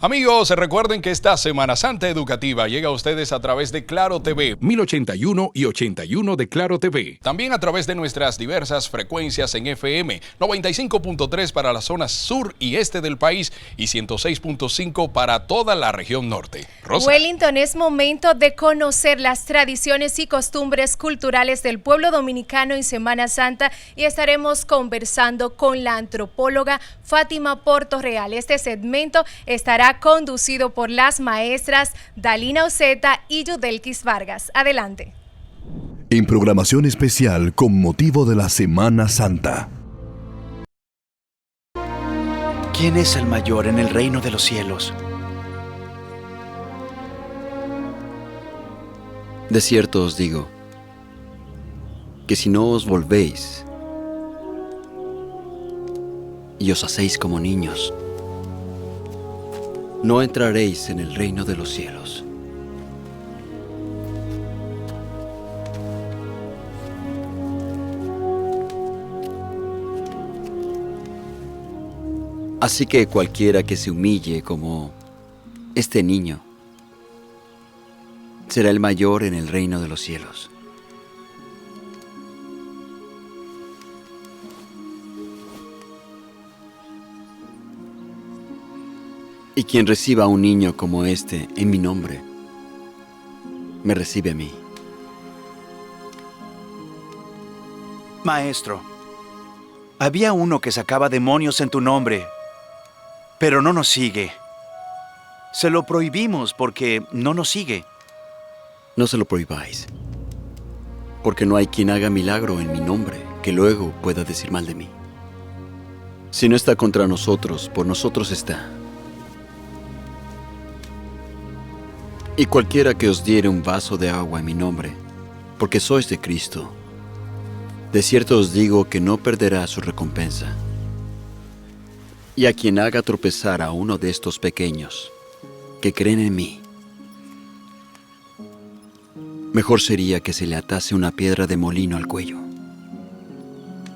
Amigos, recuerden que esta Semana Santa Educativa llega a ustedes a través de Claro TV, 1081 y 81 de Claro TV. También a través de nuestras diversas frecuencias en FM, 95.3 para la zona sur y este del país y 106.5 para toda la región norte. Rosa. Wellington, es momento de conocer las tradiciones y costumbres culturales del pueblo dominicano en Semana Santa y estaremos conversando con la antropóloga Fátima Portorreal. Este segmento estará conducido por las maestras Dalina Oceta y Yudelkis Vargas. Adelante. En programación especial con motivo de la Semana Santa. ¿Quién es el mayor en el reino de los cielos? De cierto os digo, que si no os volvéis y os hacéis como niños, no entraréis en el reino de los cielos. Así que cualquiera que se humille como este niño, será el mayor en el reino de los cielos. Y quien reciba a un niño como este en mi nombre, me recibe a mí. Maestro, había uno que sacaba demonios en tu nombre, pero no nos sigue. Se lo prohibimos porque no nos sigue. No se lo prohibáis, porque no hay quien haga milagro en mi nombre que luego pueda decir mal de mí. Si no está contra nosotros, por nosotros está. Y cualquiera que os diere un vaso de agua en mi nombre, porque sois de Cristo, de cierto os digo que no perderá su recompensa. Y a quien haga tropezar a uno de estos pequeños, que creen en mí, mejor sería que se le atase una piedra de molino al cuello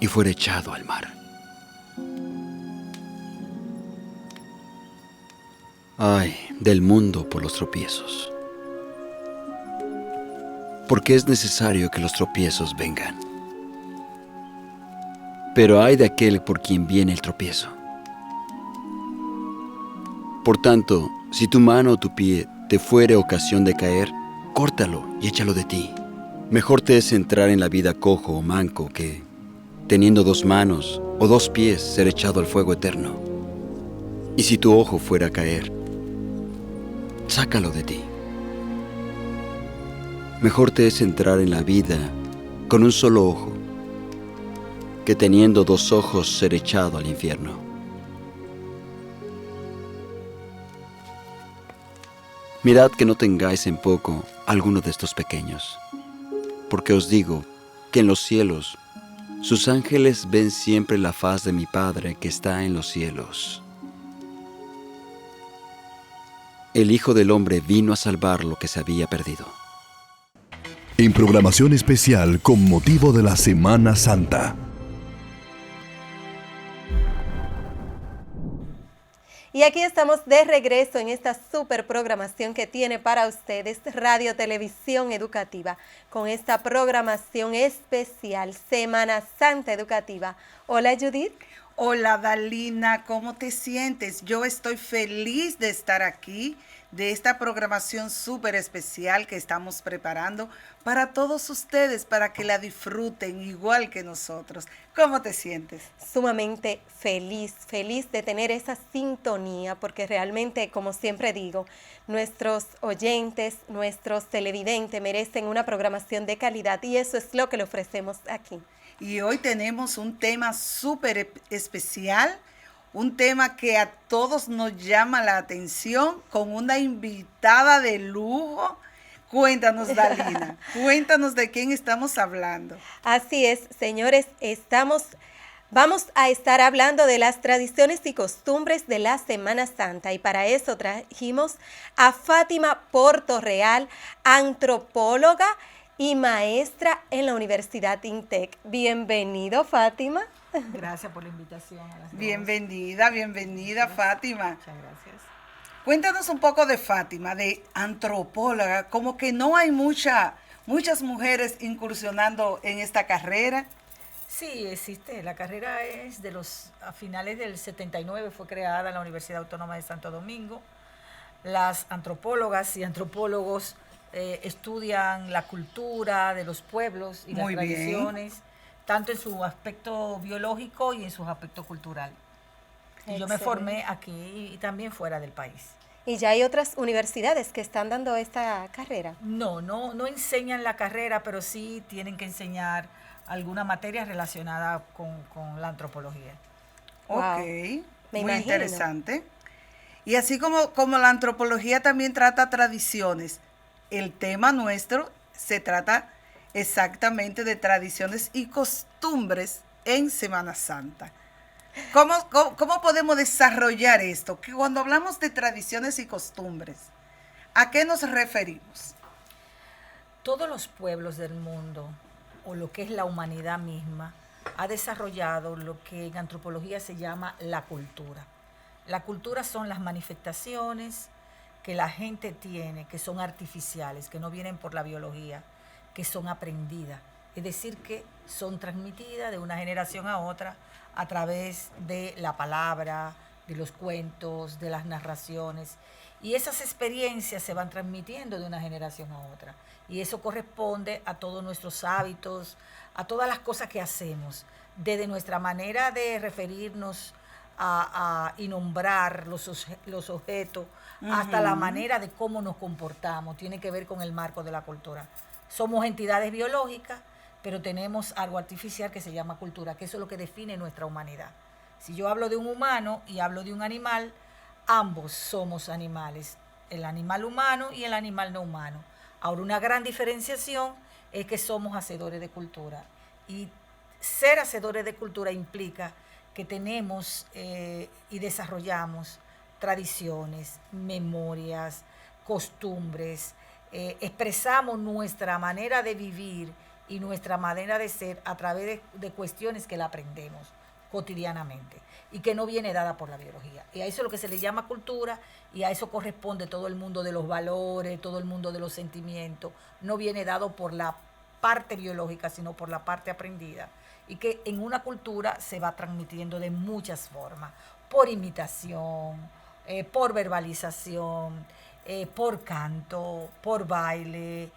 y fuera echado al mar. Ay, del mundo por los tropiezos. Porque es necesario que los tropiezos vengan. Pero ay de aquel por quien viene el tropiezo. Por tanto, si tu mano o tu pie te fuere ocasión de caer, córtalo y échalo de ti. Mejor te es entrar en la vida cojo o manco que, teniendo dos manos o dos pies, ser echado al fuego eterno. Y si tu ojo fuera a caer, sácalo de ti. Mejor te es entrar en la vida con un solo ojo, que teniendo dos ojos ser echado al infierno. Mirad que no tengáis en poco alguno de estos pequeños, porque os digo que en los cielos sus ángeles ven siempre la faz de mi Padre que está en los cielos. El Hijo del Hombre vino a salvar lo que se había perdido. En programación especial con motivo de la Semana Santa. Y aquí estamos de regreso en esta super programación que tiene para ustedes Radio Televisión Educativa, con esta programación especial Semana Santa Educativa. Hola, Judith. Hola, Dalina, ¿cómo te sientes? Yo estoy feliz de estar aquí, de esta programación súper especial que estamos preparando para todos ustedes, para que la disfruten igual que nosotros. ¿Cómo te sientes? Sumamente feliz de tener esa sintonía, porque realmente, como siempre digo, nuestros oyentes, nuestros televidentes merecen una programación de calidad y eso es lo que le ofrecemos aquí. Y hoy tenemos un tema súper especial, un tema que a todos nos llama la atención, con una invitada de lujo. Cuéntanos, Dalina, cuéntanos de quién estamos hablando. Así es, señores, vamos a estar hablando de las tradiciones y costumbres de la Semana Santa y para eso trajimos a Fátima Portorreal, antropóloga y maestra en la Universidad INTEC. Bienvenido, Fátima. Gracias por la invitación. A las bienvenida, Gracias. Fátima. Muchas gracias. Cuéntanos un poco de Fátima, de antropóloga, como que no hay muchas mujeres incursionando en esta carrera. Sí, existe. La carrera es a finales del 79, fue creada en la Universidad Autónoma de Santo Domingo. Las antropólogas y antropólogos estudian la cultura de los pueblos y las tradiciones, tanto en su aspecto biológico y en su aspecto cultural. Y yo me formé aquí y también fuera del país. ¿Y ya hay otras universidades que están dando esta carrera? No enseñan la carrera, pero sí tienen que enseñar alguna materia relacionada con la antropología. Wow. Ok, muy imagino. Interesante. Y así como la antropología también trata tradiciones, el tema nuestro se trata exactamente de tradiciones y costumbres en Semana Santa. ¿Cómo podemos desarrollar esto? Que cuando hablamos de tradiciones y costumbres, ¿a qué nos referimos? Todos los pueblos del mundo, o lo que es la humanidad misma, ha desarrollado lo que en antropología se llama la cultura. La cultura son las manifestaciones que la gente tiene, que son artificiales, que no vienen por la biología, que son aprendidas. Es decir, que son transmitidas de una generación a otra a través de la palabra, de los cuentos, de las narraciones. Y esas experiencias se van transmitiendo de una generación a otra. Y eso corresponde a todos nuestros hábitos, a todas las cosas que hacemos, desde nuestra manera de referirnos y nombrar los objetos, hasta la manera de cómo nos comportamos. Tiene que ver con el marco de la cultura. Somos entidades biológicas, pero tenemos algo artificial que se llama cultura, que eso es lo que define nuestra humanidad. Si yo hablo de un humano y hablo de un animal, ambos somos animales, el animal humano y el animal no humano. Ahora, una gran diferenciación es que somos hacedores de cultura. Y ser hacedores de cultura implica que tenemos y desarrollamos tradiciones, memorias, costumbres, expresamos nuestra manera de vivir y nuestra manera de ser a través de cuestiones que la aprendemos cotidianamente y que no viene dada por la biología. Y a eso es lo que se le llama cultura, y a eso corresponde todo el mundo de los valores, todo el mundo de los sentimientos. No viene dado por la parte biológica, sino por la parte aprendida. Y que en una cultura se va transmitiendo de muchas formas, por imitación, por verbalización, por canto, por baile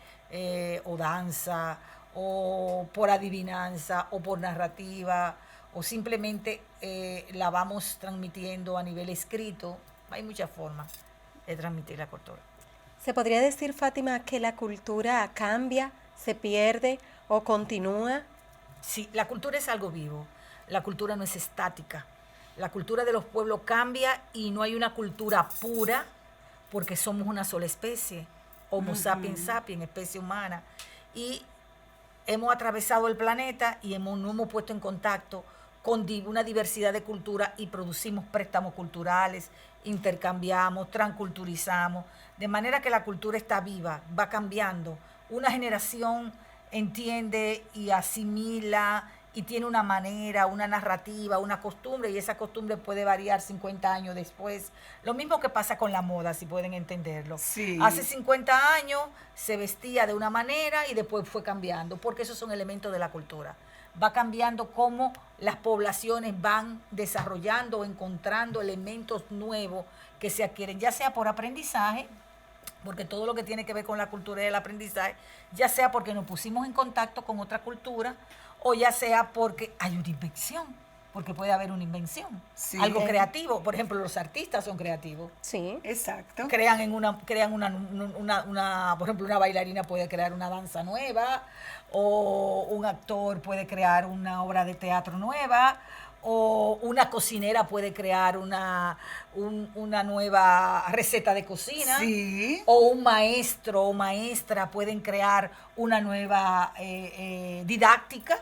o danza, o por adivinanza, o por narrativa, o simplemente la vamos transmitiendo a nivel escrito. Hay muchas formas de transmitir la cultura. ¿Se podría decir, Fátima, que la cultura cambia, se pierde o continúa? Sí, la cultura es algo vivo. La cultura no es estática. La cultura de los pueblos cambia y no hay una cultura pura porque somos una sola especie, Homo sapiens sapiens, especie humana. Y hemos atravesado el planeta y nos hemos puesto en contacto con una diversidad de culturas y producimos préstamos culturales, intercambiamos, transculturizamos, de manera que la cultura está viva, va cambiando. Una generación entiende y asimila y tiene una manera, una narrativa, una costumbre, y esa costumbre puede variar 50 años después. Lo mismo que pasa con la moda, si pueden entenderlo. Sí. Hace 50 años se vestía de una manera y después fue cambiando, porque esos son elementos de la cultura. Va cambiando cómo las poblaciones van desarrollando o encontrando elementos nuevos que se adquieren, ya sea por aprendizaje, porque todo lo que tiene que ver con la cultura y el aprendizaje, ya sea porque nos pusimos en contacto con otra cultura, o ya sea porque hay una invención, porque puede haber una invención, sí, algo creativo. Por ejemplo, los artistas son creativos. Sí. Exacto. Crean una, por ejemplo, una bailarina puede crear una danza nueva, o un actor puede crear una obra de teatro nueva, o una cocinera puede crear una nueva receta de cocina, sí, o un maestro o maestra pueden crear una nueva didáctica,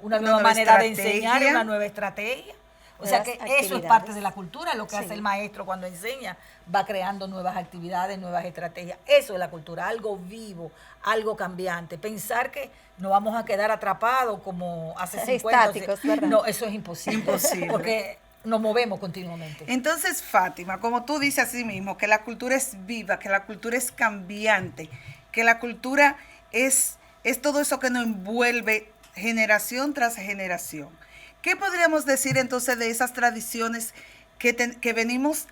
una nueva manera de enseñar, una nueva estrategia. O sea que eso es parte de la cultura, lo que hace el maestro cuando enseña, va creando nuevas actividades, nuevas estrategias. Eso es la cultura, algo vivo, algo cambiante. Pensar que nos vamos a quedar atrapados como hace 50 estáticos, ¿verdad? No, eso es imposible. Imposible. Porque nos movemos continuamente. Entonces, Fátima, como tú dices así mismo, que la cultura es viva, que la cultura es cambiante, que la cultura es todo eso que nos envuelve generación tras generación. ¿Qué podríamos decir entonces de esas tradiciones que venimos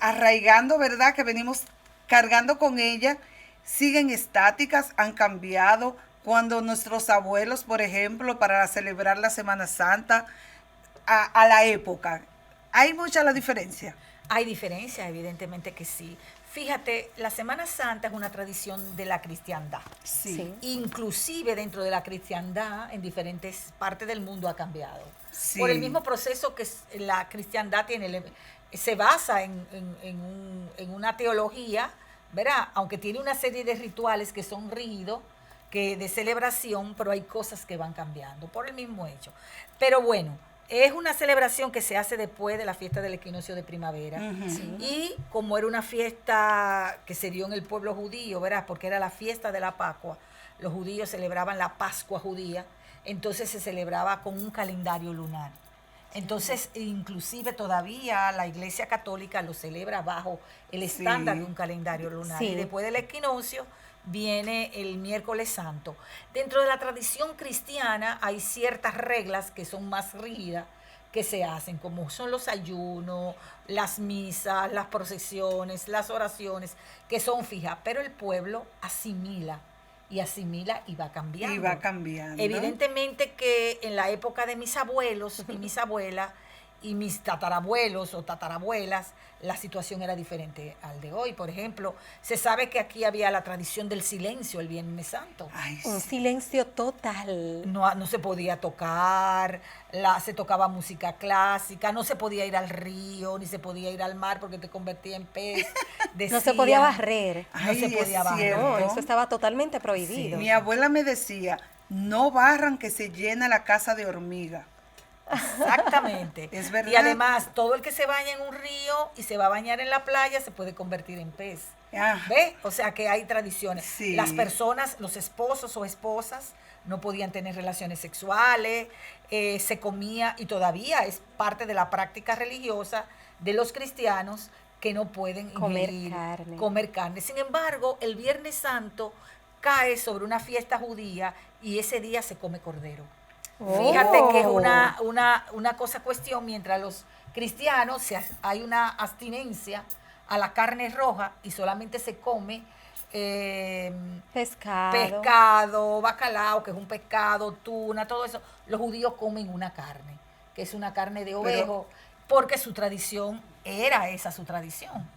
arraigando, ¿verdad? Que venimos cargando con ella, siguen estáticas, han cambiado. Cuando nuestros abuelos, por ejemplo, para celebrar la Semana Santa, a la época, ¿hay mucha la diferencia? Hay diferencia, evidentemente que sí. Fíjate, la Semana Santa es una tradición de la cristiandad. Sí. Inclusive dentro de la cristiandad, en diferentes partes del mundo ha cambiado. Sí. Por el mismo proceso que la cristiandad tiene, se basa en una teología, ¿verdad? Aunque tiene una serie de rituales que son rígidos, que de celebración, pero hay cosas que van cambiando por el mismo hecho. Pero bueno, es una celebración que se hace después de la fiesta del equinoccio de primavera. Sí. Y como era una fiesta que se dio en el pueblo judío, ¿verdad? Porque era la fiesta de la Pascua, los judíos celebraban la Pascua judía, entonces se celebraba con un calendario lunar. Entonces, inclusive todavía la Iglesia Católica lo celebra bajo el estándar de un calendario lunar. Y después del equinoccio viene el miércoles santo. Dentro de la tradición cristiana hay ciertas reglas que son más rígidas que se hacen, como son los ayunos, las misas, las procesiones, las oraciones, que son fijas, pero el pueblo asimila y va cambiando. Y va cambiando. Evidentemente que en la época de mis abuelos y mis abuelas y mis tatarabuelos o tatarabuelas, la situación era diferente al de hoy. Por ejemplo, se sabe que aquí había la tradición del silencio el Viernes Santo. Ay, Un silencio total. No se podía tocar, se tocaba música clásica, no se podía ir al río, ni se podía ir al mar porque te convertía en pez. No se podía barrer. No se podía barrer. No, eso estaba totalmente prohibido. mi abuela me decía, no barran que se llena la casa de hormiga. Exactamente. Es verdad. Y además, todo el que se baña en un río y se va a bañar en la playa se puede convertir en pez. ¿Ves? O sea que hay tradiciones. Sí. Las personas, los esposos o esposas, no podían tener relaciones sexuales, se comía, y todavía es parte de la práctica religiosa de los cristianos, que no pueden comer carne. Sin embargo, el Viernes Santo cae sobre una fiesta judía y ese día se come cordero. Fíjate que es una cuestión, mientras los cristianos hay una abstinencia a la carne roja y solamente se come pescado, bacalao, que es un pescado, tuna, todo eso. Los judíos comen una carne, que es una carne de ovejo, porque su tradición era esa, su tradición.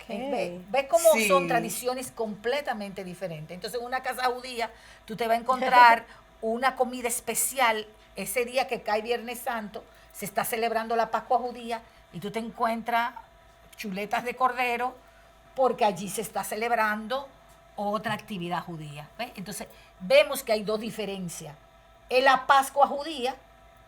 Okay. ¿Ves cómo son tradiciones completamente diferentes? Entonces, en una casa judía, tú te vas a encontrar una comida especial ese día que cae Viernes Santo, se está celebrando la Pascua judía y tú te encuentras chuletas de cordero porque allí se está celebrando otra actividad judía. ¿Ves? Entonces vemos que hay dos diferencias. Es la Pascua judía,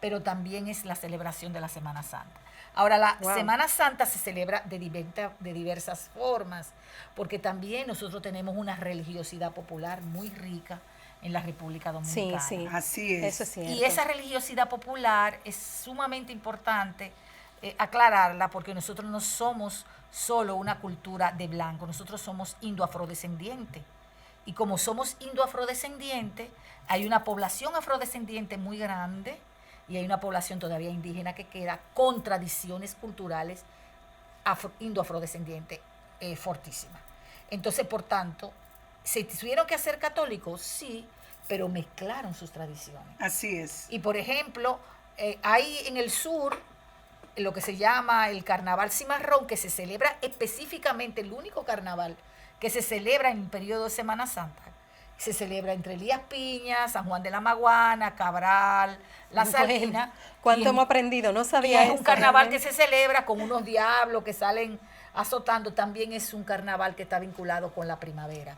pero también es la celebración de la Semana Santa. Ahora, la Semana Santa se celebra de diversas formas, porque también nosotros tenemos una religiosidad popular muy rica en la República Dominicana. Sí, así es. Eso es cierto. Y esa religiosidad popular es sumamente importante aclararla, porque nosotros no somos solo una cultura de blanco, nosotros somos indoafrodescendientes. Y como somos indoafrodescendientes, hay una población afrodescendiente muy grande y hay una población todavía indígena que queda con tradiciones culturales indoafrodescendientes fortísimas. Entonces, por tanto, ¿se tuvieron que hacer católicos? Sí, pero mezclaron sus tradiciones. Así es. Y por ejemplo, hay en el sur lo que se llama el carnaval cimarrón, que se celebra específicamente, el único carnaval que se celebra en el periodo de Semana Santa. Se celebra entre Elías Piña, San Juan de la Maguana, Cabral, La Salina. ¿Cuánto hemos aprendido? No sabía eso. Es un carnaval que se celebra con unos diablos que salen azotando. También es un carnaval que está vinculado con la primavera.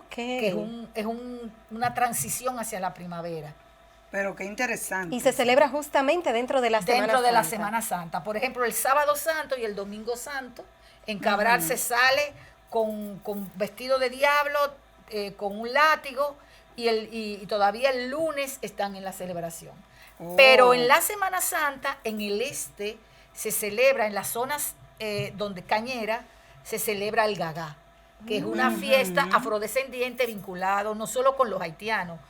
Que es una transición hacia la primavera. Pero qué interesante. Y se celebra justamente dentro de la Semana Santa. Dentro de la Semana Santa. Por ejemplo, el Sábado Santo y el Domingo Santo, en Cabral se sale con vestido de diablo, con un látigo, y todavía el lunes están en la celebración. Pero en la Semana Santa, en el este, se celebra en las zonas donde cañera, se celebra el gagá, que es una fiesta afrodescendiente vinculado no solo con los haitianos,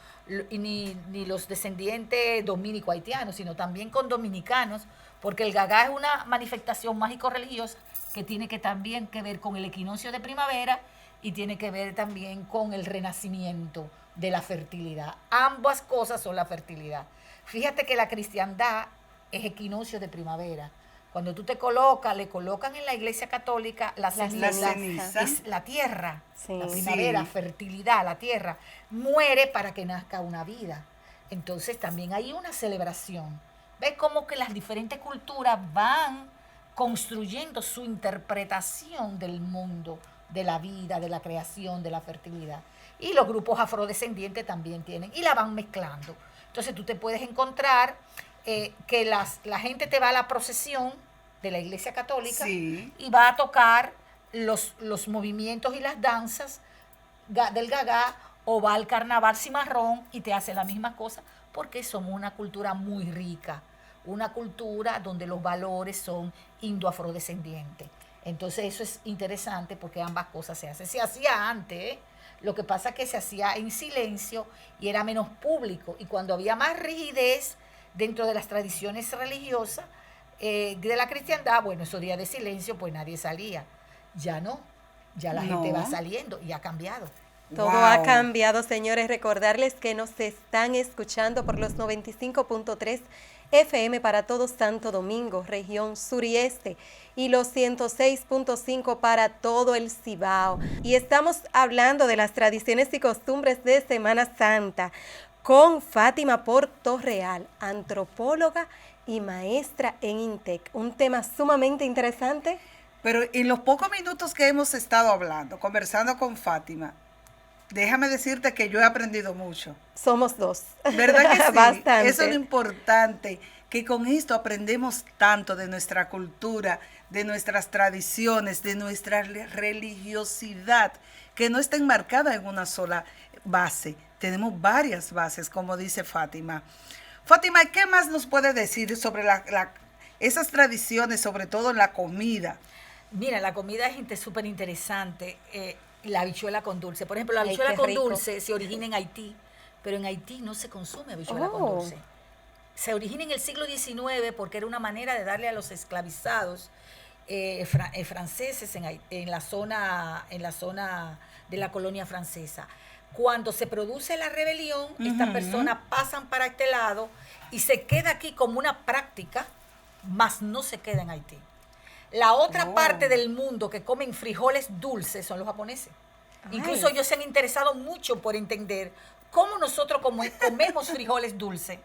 ni los descendientes dominico-haitianos, sino también con dominicanos, porque el gagá es una manifestación mágico-religiosa que tiene que también que ver con el equinoccio de primavera y tiene que ver también con el renacimiento de la fertilidad. Ambas cosas son la fertilidad. Fíjate que la cristiandad es equinoccio de primavera. Cuando tú te colocas, le colocan en la iglesia católica la ceniza. Es la tierra, Sí. la primavera, fertilidad, la tierra. Muere para que nazca una vida. Entonces también hay una celebración. ¿Ves cómo que las diferentes culturas van construyendo su interpretación del mundo, de la vida, de la creación, de la fertilidad? Y los grupos afrodescendientes también tienen, y la van mezclando. Entonces tú te puedes encontrar que la gente te va a la procesión de la iglesia católica y va a tocar los movimientos y las danzas del gagá, o va al carnaval cimarrón y te hace la misma cosa, porque somos una cultura muy rica, una cultura donde los valores son indo-afrodescendientes. Entonces eso es interesante porque ambas cosas se hacen. Se hacía antes, lo que pasa es que se hacía en silencio y era menos público, y cuando había más rigidez dentro de las tradiciones religiosas de la cristiandad, bueno, esos días de silencio, pues nadie salía. Ya no, ya la gente va saliendo y ha cambiado. Todo ha cambiado, señores. Recordarles que nos están escuchando por los 95.3 FM para todo Santo Domingo, región sur y este, y los 106.5 para todo el Cibao. Y estamos hablando de las tradiciones y costumbres de Semana Santa con Fátima Portorreal, antropóloga y maestra en INTEC. Un tema sumamente interesante. Pero en los pocos minutos que hemos estado hablando, conversando con Fátima, déjame decirte que yo he aprendido mucho. Somos dos. ¿Verdad que sí? Bastante. Eso es lo importante, que con esto aprendemos tanto de nuestra cultura, de nuestras tradiciones, de nuestra religiosidad, que no está enmarcada en una sola base. Tenemos varias bases, como dice Fátima. Fátima, ¿qué más nos puede decir sobre esas tradiciones, sobre todo en la comida? Mira, la comida es súper interesante. La habichuela con dulce. Por ejemplo, la habichuela qué con rico. dulce se origina en Haití, pero en Haití no se consume habichuela con dulce. Se origina en el siglo XIX porque era una manera de darle a los esclavizados franceses en la zona de la colonia francesa. Cuando se produce la rebelión, estas personas pasan para este lado y se queda aquí como una práctica, mas no se queda en Haití. La otra parte del mundo que comen frijoles dulces son los japoneses. Incluso ellos se han interesado mucho por entender cómo nosotros comemos frijoles dulces.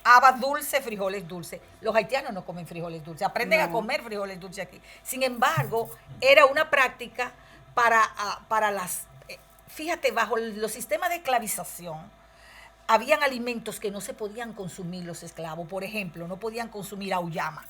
Habas dulce, frijoles dulces. Los haitianos no comen frijoles dulces, aprenden a comer frijoles dulces aquí. Sin embargo, era una práctica para las... Fíjate, bajo los sistemas de esclavización, habían alimentos que no se podían consumir los esclavos. Por ejemplo, no podían consumir auyama.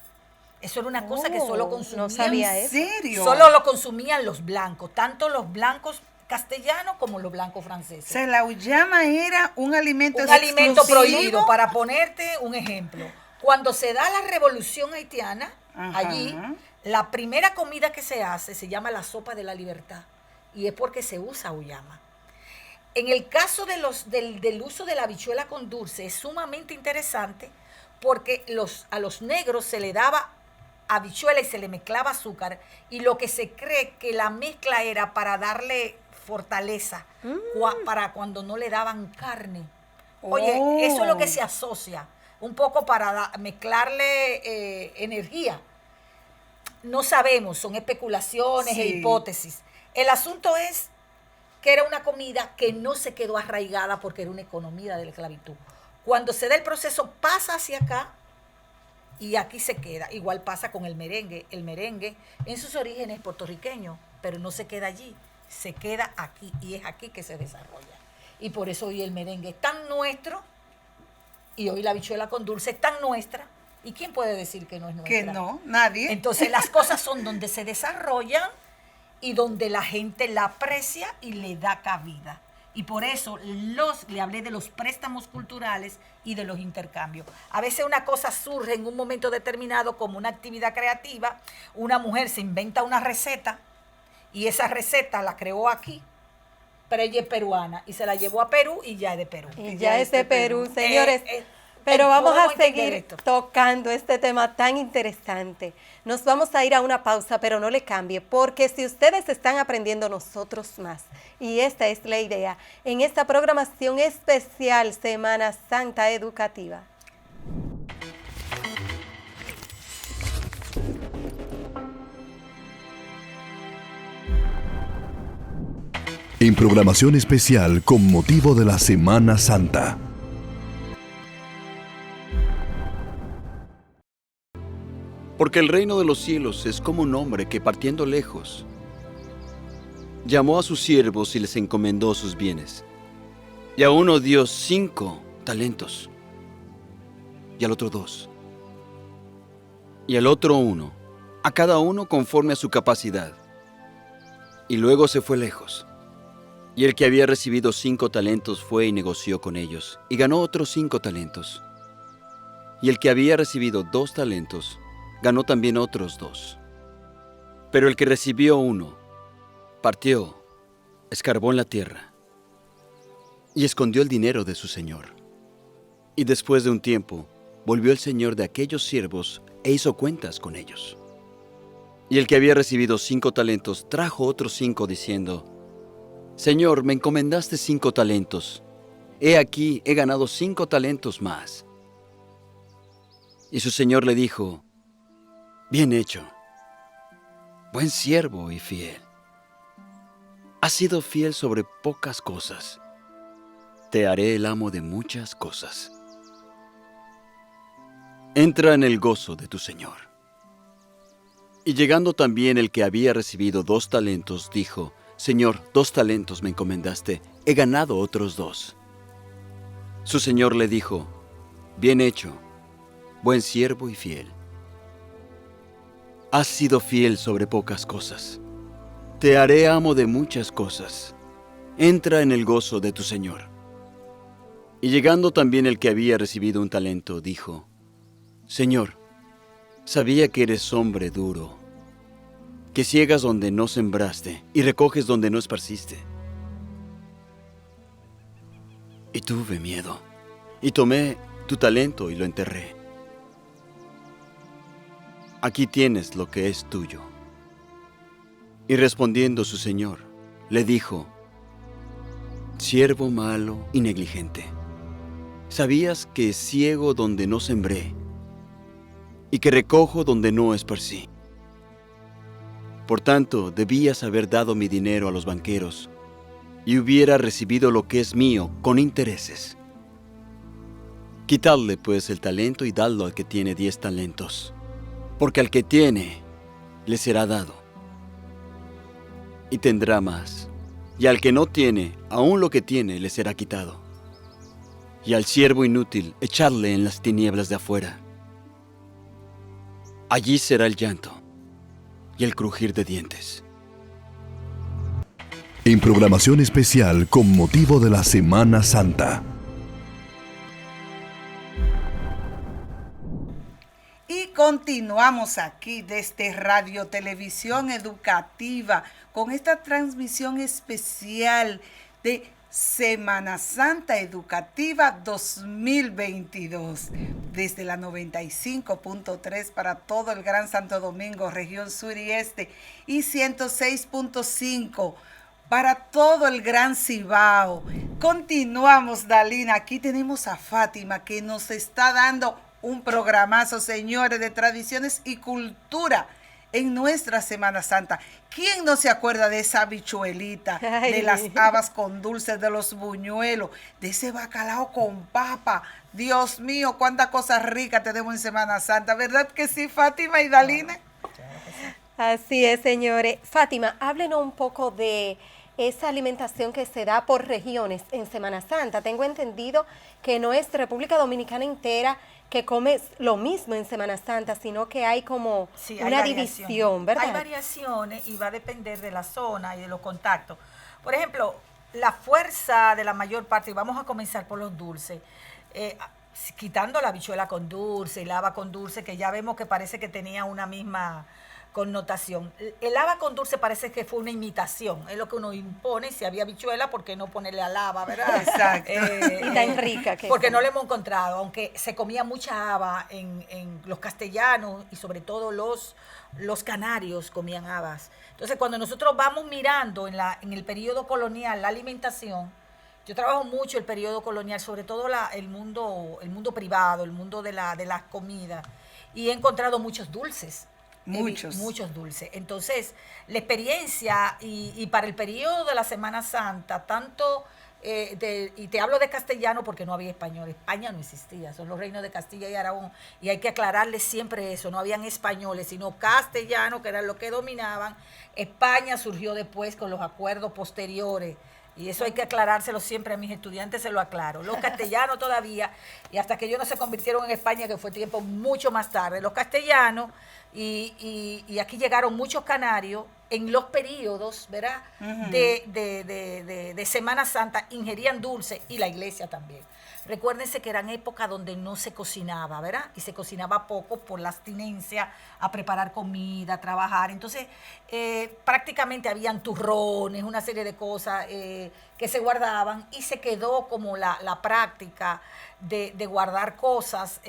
Eso era una cosa que solo consumían. No sabía eso. ¿En serio? Solo lo consumían los blancos, tanto los blancos castellanos como los blancos franceses. O sea, la auyama era un alimento alimento exclusivo. prohibido. Para ponerte un ejemplo, cuando se da la revolución haitiana, allí la primera comida que se hace se llama la sopa de la libertad, y es porque se usa auyama. En el caso del uso de la habichuela con dulce es sumamente interesante porque a los negros se le daba habichuela y se le mezclaba azúcar, y lo que se cree que la mezcla era para darle fortaleza para cuando no le daban carne. Oye, eso es lo que se asocia, un poco para mezclarle energía. No sabemos, son especulaciones e hipótesis. El asunto es que era una comida que no se quedó arraigada porque era una economía de la esclavitud. Cuando se da el proceso, pasa hacia acá y aquí se queda. Igual pasa con el merengue. El merengue en sus orígenes puertorriqueño, pero no se queda allí, se queda aquí, y es aquí que se desarrolla. Y por eso hoy el merengue es tan nuestro y hoy la habichuela con dulce es tan nuestra. ¿Y quién puede decir que no es nuestra? Que no, nadie. Entonces las cosas son donde se desarrollan y donde la gente la aprecia y le da cabida. Y por eso le hablé de los préstamos culturales y de los intercambios. A veces una cosa surge en un momento determinado como una actividad creativa, una mujer se inventa una receta y esa receta la creó aquí, pero ella es peruana y se la llevó a Perú y ya es de Perú. Y ya es de Perú, señores. Pero vamos a seguir tocando este tema tan interesante. Nos vamos a ir a una pausa, pero no le cambie, porque si ustedes están aprendiendo, nosotros más. Y esta es la idea en esta programación especial Semana Santa Educativa. En programación especial con motivo de la Semana Santa. Porque el reino de los cielos es como un hombre que partiendo lejos, llamó a sus siervos y les encomendó sus bienes. Y a uno dio 5 talentos, y al otro 2, y al otro 1, a cada uno conforme a su capacidad. Y luego se fue lejos. Y el que había recibido 5 talentos fue y negoció con ellos, y ganó otros 5 talentos. Y el que había recibido 2 talentos, ganó también otros 2. Pero el que recibió 1, partió, escarbó en la tierra y escondió el dinero de su señor. Y después de un tiempo, volvió el señor de aquellos siervos e hizo cuentas con ellos. Y el que había recibido 5 talentos trajo otros 5 diciendo: Señor, me encomendaste 5 talentos. He aquí, he ganado 5 talentos más. Y su señor le dijo: Bien hecho, buen siervo y fiel. Has sido fiel sobre pocas cosas. Te haré el amo de muchas cosas. Entra en el gozo de tu señor. Y llegando también el que había recibido 2 talentos, dijo: Señor, 2 talentos me encomendaste, he ganado otros 2. Su señor le dijo: Bien hecho, buen siervo y fiel. Has sido fiel sobre pocas cosas. Te haré amo de muchas cosas. Entra en el gozo de tu señor. Y llegando también el que había recibido 1 talento, dijo: Señor, sabía que eres hombre duro, que ciegas donde no sembraste y recoges donde no esparciste. Y tuve miedo, y tomé tu talento y lo enterré. Aquí tienes lo que es tuyo. Y respondiendo su señor, le dijo: Siervo malo y negligente, sabías que ciego donde no sembré, y que recojo donde no esparcí. Por tanto, debías haber dado mi dinero a los banqueros, y hubiera recibido lo que es mío con intereses. Quitadle pues el talento y dadlo al que tiene 10 talentos. Porque al que tiene, le será dado, y tendrá más. Y al que no tiene, aún lo que tiene le será quitado. Y al siervo inútil, echadle en las tinieblas de afuera. Allí será el llanto y el crujir de dientes. En programación especial con motivo de la Semana Santa. Y continuamos aquí desde Radio Televisión Educativa con esta transmisión especial de Semana Santa Educativa 2022 desde la 95.3 para todo el Gran Santo Domingo, región sur y este, y 106.5 para todo el Gran Cibao. Continuamos, Dalina. Aquí tenemos a Fátima que nos está dando un programazo, señores, de tradiciones y cultura en nuestra Semana Santa. ¿Quién no se acuerda de esa habichuelita, de las habas con dulces, de los buñuelos, de ese bacalao con papa? Dios mío, cuántas cosas ricas tenemos en Semana Santa, ¿verdad que sí, Fátima y Dalina? Así es, señores. Fátima, háblenos un poco de esa alimentación que se da por regiones en Semana Santa. Tengo entendido que no es República Dominicana entera que come lo mismo en Semana Santa, sino que hay como una división, ¿verdad? Hay variaciones y va a depender de la zona y de los contactos. Por ejemplo, la fuerza de la mayor parte, y vamos a comenzar por los dulces, quitando la habichuela con dulce y la haba con dulce, que ya vemos que parece que tenía una misma connotación. El haba con dulce parece que fue una imitación, es lo que uno impone. Si había habichuela, ¿por qué no ponerle al haba, verdad? Exacto. Y tan rica que porque no le hemos encontrado, aunque se comía mucha haba en los castellanos y sobre todo los canarios comían habas. Entonces, cuando nosotros vamos mirando en el periodo colonial la alimentación, yo trabajo mucho el periodo colonial, sobre todo el mundo privado, el mundo de las comidas, y he encontrado muchos dulces. Muchos dulces. Entonces, la experiencia y para el periodo de la Semana Santa, tanto, y te hablo de castellano porque no había español, España no existía, son los reinos de Castilla y Aragón, y hay que aclararles siempre eso, no habían españoles, sino castellanos, que eran los que dominaban. España surgió después con los acuerdos posteriores, y eso hay que aclarárselo siempre a mis estudiantes, se lo aclaro. Los castellanos todavía, y hasta que ellos no se convirtieron en España, que fue tiempo mucho más tarde, los castellanos, y aquí llegaron muchos canarios en los periodos, ¿verdad? Uh-huh. de Semana Santa, ingerían dulce, y la iglesia también. Recuérdense que eran épocas donde no se cocinaba, ¿verdad? Y se cocinaba poco por la abstinencia a preparar comida, a trabajar. Entonces, prácticamente habían turrones, una serie de cosas que se guardaban, y se quedó como la práctica de guardar cosas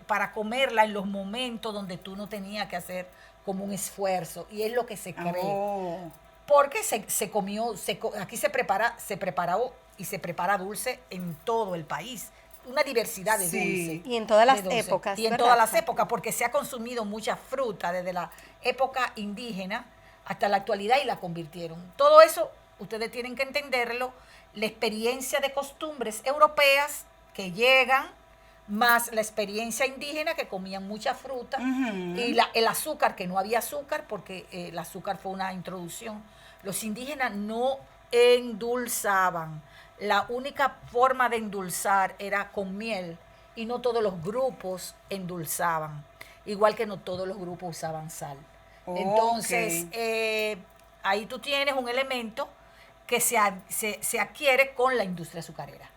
para comerla en los momentos donde tú no tenías que hacer como un esfuerzo. Y es lo que se cree. Oh. Porque se comió, aquí se preparó y se prepara dulce en todo el país. Una diversidad de dulce. Y en todas las épocas. Y en todas las épocas, porque se ha consumido mucha fruta desde la época indígena hasta la actualidad y la convirtieron. Todo eso, ustedes tienen que entenderlo, la experiencia de costumbres europeas que llegan, más la experiencia indígena, que comían mucha fruta, uh-huh. Y el azúcar, que no había azúcar, porque el azúcar fue una introducción. Los indígenas no endulzaban. La única forma de endulzar era con miel, y no todos los grupos endulzaban, igual que no todos los grupos usaban sal. Okay. Entonces, ahí tú tienes un elemento que se adquiere con la industria azucarera.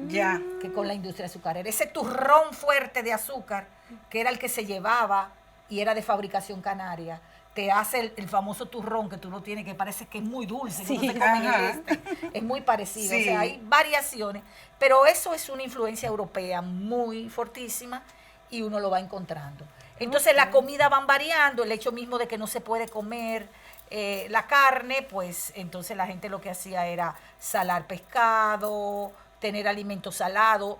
Ya. Que con la industria azucarera. Ese turrón fuerte de azúcar, que era el que se llevaba y era de fabricación canaria, te hace el famoso turrón que tú lo tienes, que parece que es muy dulce, sí, que no se come en el este. Es muy parecido, sí. O sea, hay variaciones, pero eso es una influencia europea muy fortísima, y uno lo va encontrando. Entonces, okay. La comida van variando, el hecho mismo de que no se puede comer la carne, pues entonces la gente lo que hacía era salar pescado, tener alimentos salados.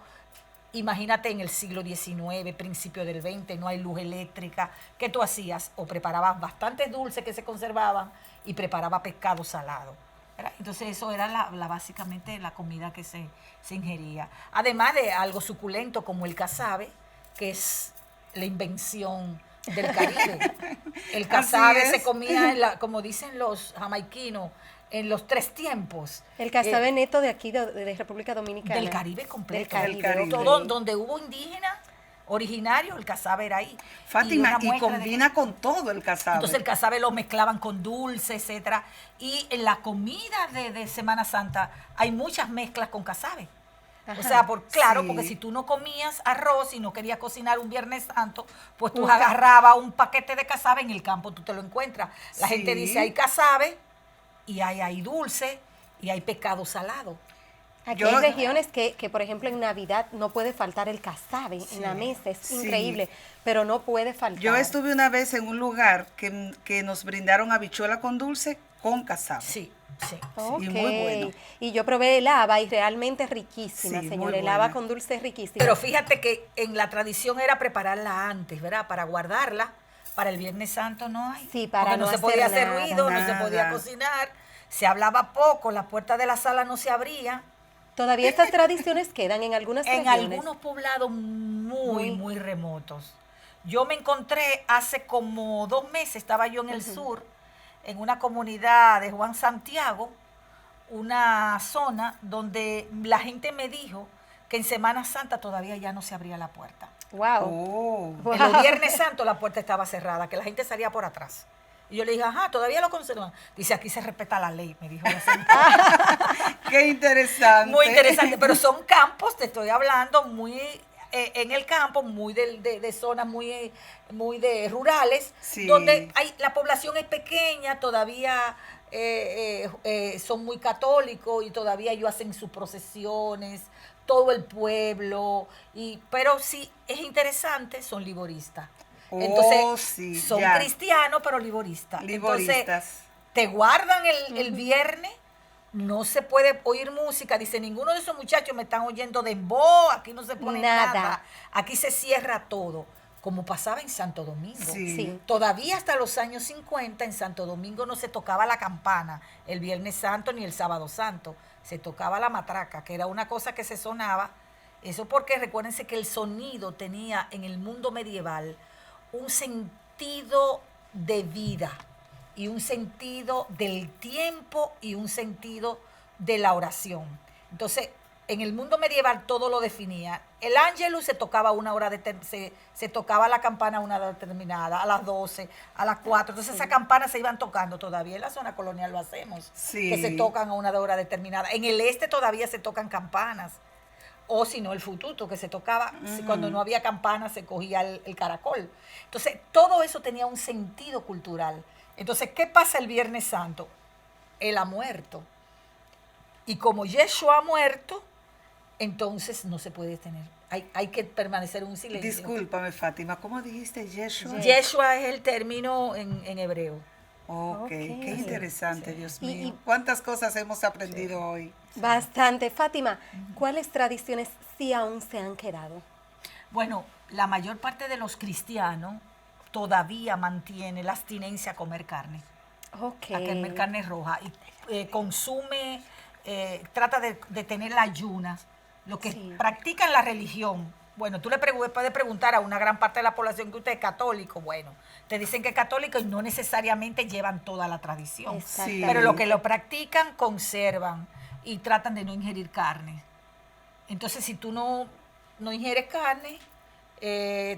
Imagínate en el siglo XIX, principio del XX, no hay luz eléctrica. ¿Qué tú hacías? O preparabas bastantes dulces que se conservaban y preparabas pescado salado, ¿verdad? Entonces eso era básicamente la comida que se ingería. Además de algo suculento como el casabe, que es la invención del Caribe. El casabe se comía, como dicen los jamaiquinos, en los 3 tiempos. El casabe neto de aquí, de República Dominicana. Del Caribe completo. Del Caribe. Todo, donde hubo indígenas originarios, el casabe era ahí. Fátima, y combina con todo el casabe. Entonces el casabe lo mezclaban con dulce, etcétera. Y en la comida de Semana Santa hay muchas mezclas con casabe. Ajá, o sea, claro, sí. Porque si tú no comías arroz y no querías cocinar un Viernes Santo, pues tú agarrabas un paquete de casabe, en el campo tú te lo encuentras. La gente dice, hay casabe, y hay dulce, y hay pescado salado. Aquí hay regiones que, por ejemplo, en Navidad no puede faltar el casabe en la mesa, es increíble, pero no puede faltar. Yo estuve una vez en un lugar que nos brindaron habichuela con dulce con casabe. Sí. Okay. Y muy bueno. Y yo probé el haba y realmente riquísima, señora. El haba con dulce es riquísima. Pero fíjate que en la tradición era prepararla antes, ¿verdad? Para guardarla. Para el Viernes Santo no hay. Sí, para no se podía hacer ruido, no se podía cocinar, se hablaba poco, las puertas de la sala no se abrían. Todavía estas tradiciones quedan en algunas regiones. En algunos poblados muy remotos. Yo me encontré hace como 2 meses, estaba yo en el sur, en una comunidad de Juan Santiago, una zona donde la gente me dijo que en Semana Santa todavía ya no se abría la puerta. Wow. En los Viernes Santos la puerta estaba cerrada, que la gente salía por atrás. Y yo le dije, ajá, todavía lo conservan. Dice, aquí se respeta la ley, me dijo. Qué interesante. Muy interesante, pero son campos, te estoy hablando, muy en el campo, muy de zonas muy de rurales, Sí. donde la población es pequeña, todavía son muy católicos y todavía ellos hacen sus procesiones, todo el pueblo, pero sí es interesante, son liboristas. Entonces, sí, son ya. cristianos, pero liboristas. Liboristas. Entonces, te guardan el viernes, no se puede oír música. Dice, ninguno de esos muchachos me están oyendo dembow, aquí no se pone nada. Aquí se cierra todo, como pasaba en Santo Domingo. Sí. Todavía hasta los años 50 en Santo Domingo no se tocaba la campana el Viernes Santo ni el Sábado Santo. Se tocaba la matraca, que era una cosa que se sonaba. Eso porque recuérdense que el sonido tenía en el mundo medieval un sentido de vida y un sentido del tiempo y un sentido de la oración. Entonces, en el mundo medieval todo lo definía. El ángelus se tocaba se tocaba la campana a una hora determinada, a las 12, a las 4. Entonces esas campanas se iban tocando todavía. En la zona colonial lo hacemos, que se tocan a una hora determinada. En el este todavía se tocan campanas. O si no, el fututo, que se tocaba, cuando no había campana se cogía el caracol. Entonces, todo eso tenía un sentido cultural. Entonces, ¿qué pasa el Viernes Santo? Él ha muerto. Y como Yeshua ha muerto, entonces no se puede tener. Hay que permanecer en un silencio. Discúlpame, Fátima, ¿cómo dijiste Yeshua? Yeshua es el término en hebreo. Ok, qué interesante, Sí. Dios mío. ¿Cuántas cosas hemos aprendido hoy? Bastante. Fátima, ¿cuáles tradiciones sí aún se han quedado? Bueno, la mayor parte de los cristianos todavía mantiene la abstinencia a comer carne. Ok. A comer carne roja. Y consume, trata de tener la ayunas. Lo que practican la religión. Bueno, tú le puedes preguntar a una gran parte de la población que usted es católico. Bueno, te dicen que es católico y no necesariamente llevan toda la tradición. Sí. Pero lo que lo practican, conservan y tratan de no ingerir carne. Entonces, si tú no ingieres carne,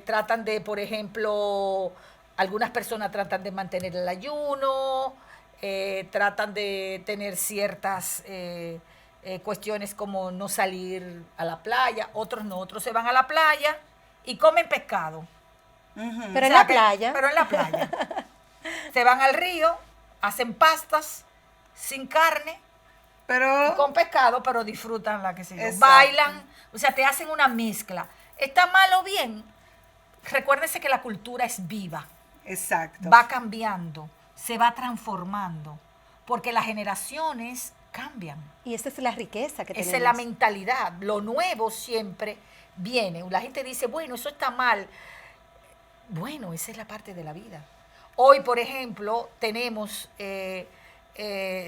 tratan de, por ejemplo, algunas personas tratan de mantener el ayuno, tratan de tener ciertas cuestiones como no salir a la playa, otros no, otros se van a la playa y comen pescado. Pero en la playa. Pero en la playa. Se van al río, hacen pastas sin carne, Pero con pescado, pero disfrutan la que se yo. Exacto. Bailan, o sea, te hacen una mezcla. ¿Está mal o bien? Recuérdense que la cultura es viva, exacto. va cambiando, se va transformando, porque las generaciones cambian. Y esa es la riqueza que tenemos. Esa es la mentalidad. Lo nuevo siempre viene. La gente dice, bueno, eso está mal. Bueno, esa es la parte de la vida. Hoy, por ejemplo, tenemos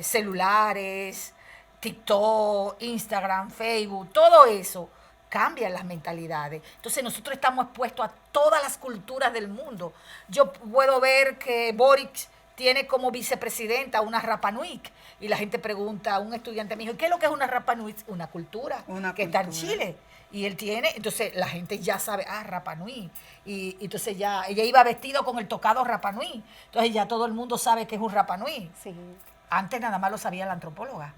celulares, TikTok, Instagram, Facebook, todo eso cambia las mentalidades. Entonces nosotros estamos expuestos a todas las culturas del mundo. Yo puedo ver que Boric tiene como vicepresidenta una Rapa Nui y la gente pregunta, un estudiante me dijo, ¿qué es lo que es una Rapa Nui? Una cultura que está en Chile. Y él tiene, entonces la gente ya sabe, Rapa Nui. Y entonces ella iba vestido con el tocado Rapa Nui. Entonces ya todo el mundo sabe que es un Rapa Nui. Sí. Antes nada más lo sabía la antropóloga.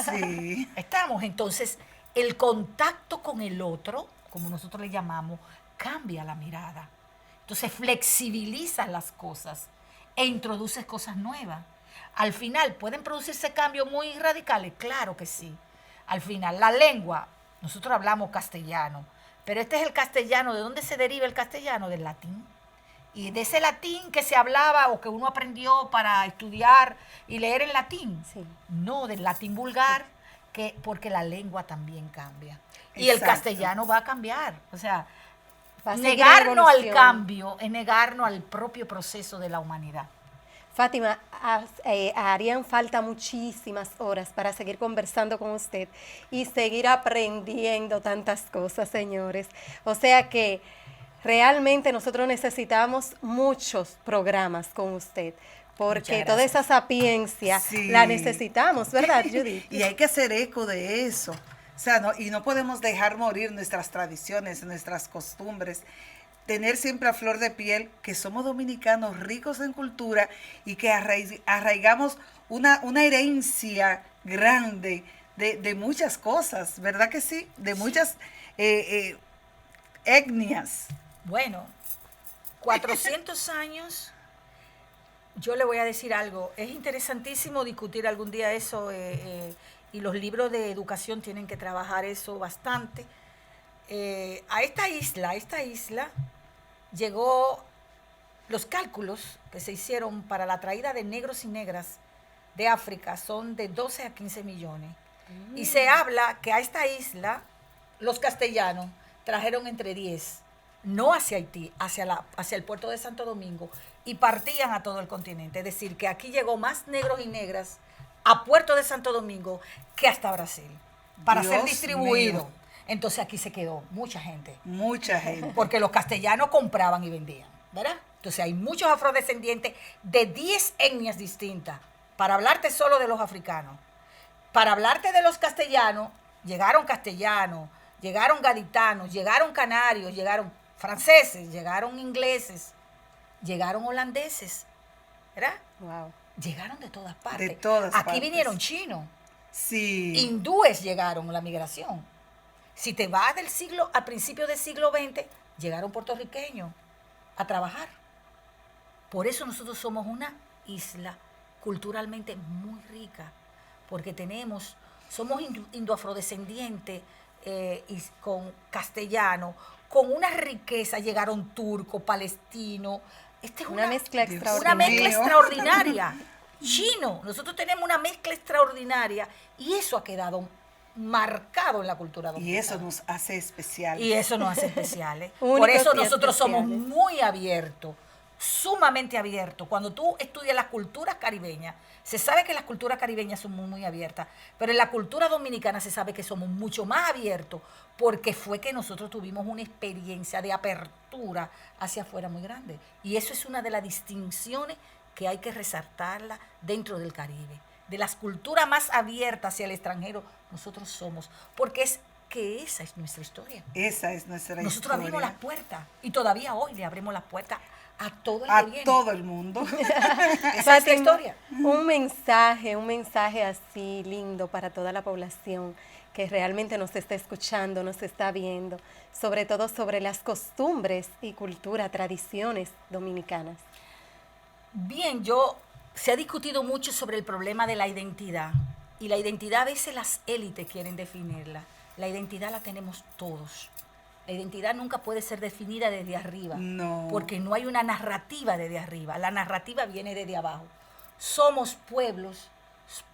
Sí. Estamos, entonces, el contacto con el otro, como nosotros le llamamos, cambia la mirada. Entonces flexibilizas las cosas e introduces cosas nuevas. Al final, ¿pueden producirse cambios muy radicales? Claro que sí. Al final, la lengua, nosotros hablamos castellano, pero este es el castellano. ¿De dónde se deriva el castellano? Del latín. Y de ese latín que se hablaba o que uno aprendió para estudiar y leer en latín. Sí. No, del latín vulgar, porque la lengua también cambia. Y el Exacto. castellano va a cambiar. O sea, Va a seguir en negarnos al evolución. cambio es negarnos al propio proceso de la humanidad. Fátima, harían falta muchísimas horas para seguir conversando con usted y seguir aprendiendo tantas cosas, señores. O sea que realmente nosotros necesitamos muchos programas con usted, porque Muchas toda gracias. esa sapiencia Sí. la necesitamos, ¿verdad, Judith? Y hay que hacer eco de eso. O sea, no podemos dejar morir nuestras tradiciones, nuestras costumbres. tener siempre a flor de piel que somos dominicanos ricos en cultura y que arraigamos una herencia grande de muchas cosas, ¿verdad que sí? De muchas etnias. Bueno, 400 años, yo le voy a decir algo, es interesantísimo discutir algún día eso y los libros de educación tienen que trabajar eso bastante. A esta isla llegó los cálculos que se hicieron para la traída de negros y negras de África son de 12 a 15 millones. Y se habla que a esta isla los castellanos trajeron entre 10, no hacia Haití, hacia el puerto de Santo Domingo, y partían a todo el continente. Es decir, que aquí llegó más negros y negras a Puerto de Santo Domingo que hasta Brasil, para ser distribuido. Entonces aquí se quedó mucha gente. Mucha gente. Porque los castellanos compraban y vendían, ¿verdad? Entonces hay muchos afrodescendientes de 10 etnias distintas. Para hablarte solo de los africanos. Para hablarte de los castellanos, llegaron gaditanos, llegaron canarios, llegaron franceses, llegaron ingleses, llegaron holandeses, ¿verdad? Wow. Llegaron de todas partes. De todas Aquí partes. Vinieron chinos. Sí. Hindúes llegaron a la migración. Si te vas al principio del siglo XX, llegaron puertorriqueños a trabajar. Por eso nosotros somos una isla culturalmente muy rica, porque somos indoafrodescendientes y con castellano, con una riqueza, llegaron turcos, palestinos. Esta es una mezcla extraordinaria. Una mezcla extraordinaria. Chino, nosotros tenemos una mezcla extraordinaria y eso ha quedado marcado en la cultura dominicana. Y eso nos hace especiales. Y eso nos hace especiales. Únicos Por eso y nosotros somos especiales. muy abiertos, sumamente abiertos. Cuando tú estudias las culturas caribeñas, se sabe que las culturas caribeñas son muy, muy abiertas, pero en la cultura dominicana se sabe que somos mucho más abiertos porque fue que nosotros tuvimos una experiencia de apertura hacia afuera muy grande. Y eso es una de las distinciones que hay que resaltarla dentro del Caribe. De las culturas más abiertas hacia el extranjero, nosotros somos, porque es que esa es nuestra historia. Esa es nuestra Nosotros historia. abrimos las puertas y todavía hoy le abrimos las puertas a todo el A que viene. todo el mundo. Esa es la Fátima, historia. un mensaje así lindo para toda la población que realmente nos está escuchando, nos está viendo, sobre todo sobre las costumbres y cultura, tradiciones dominicanas. Bien, se ha discutido mucho sobre el problema de la identidad y la identidad a veces las élites quieren definirla. La identidad la tenemos todos. La identidad nunca puede ser definida desde arriba. No. Porque no hay una narrativa desde arriba. La narrativa viene desde abajo. Somos pueblos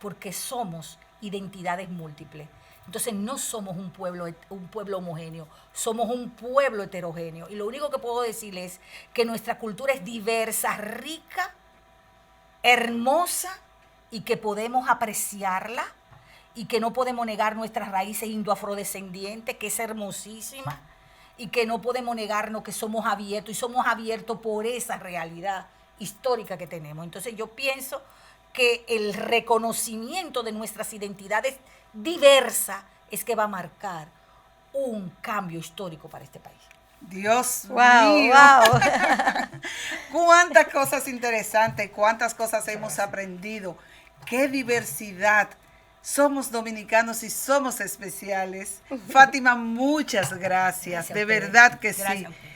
porque somos identidades múltiples. Entonces no somos un pueblo homogéneo, somos un pueblo heterogéneo. Y lo único que puedo decirles es que nuestra cultura es diversa, rica, hermosa y que podemos apreciarla y que no podemos negar nuestras raíces indoafrodescendientes, que es hermosísima, y que no podemos negarnos que somos abiertos y somos abiertos por esa realidad histórica que tenemos. Entonces yo pienso que el reconocimiento de nuestras identidades diversas es que va a marcar un cambio histórico para este país. Dios Wow, mío. wow. Cuántas cosas interesantes, cuántas cosas hemos aprendido. Qué diversidad. Somos dominicanos y somos especiales. Fátima, muchas gracias. De verdad que sí. Gracias a usted.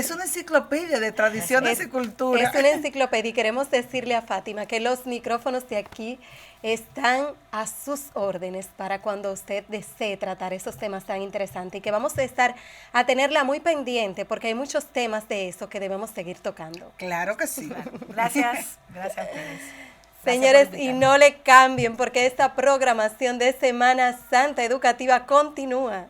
Es una enciclopedia de tradiciones y cultura. Es una enciclopedia y queremos decirle a Fátima que los micrófonos de aquí están a sus órdenes para cuando usted desee tratar esos temas tan interesantes y que vamos a tenerla muy pendiente porque hay muchos temas de eso que debemos seguir tocando. Claro que sí. Gracias a ustedes. Señores, Gracias por y invitarme. no le cambien porque esta programación de Semana Santa Educativa continúa.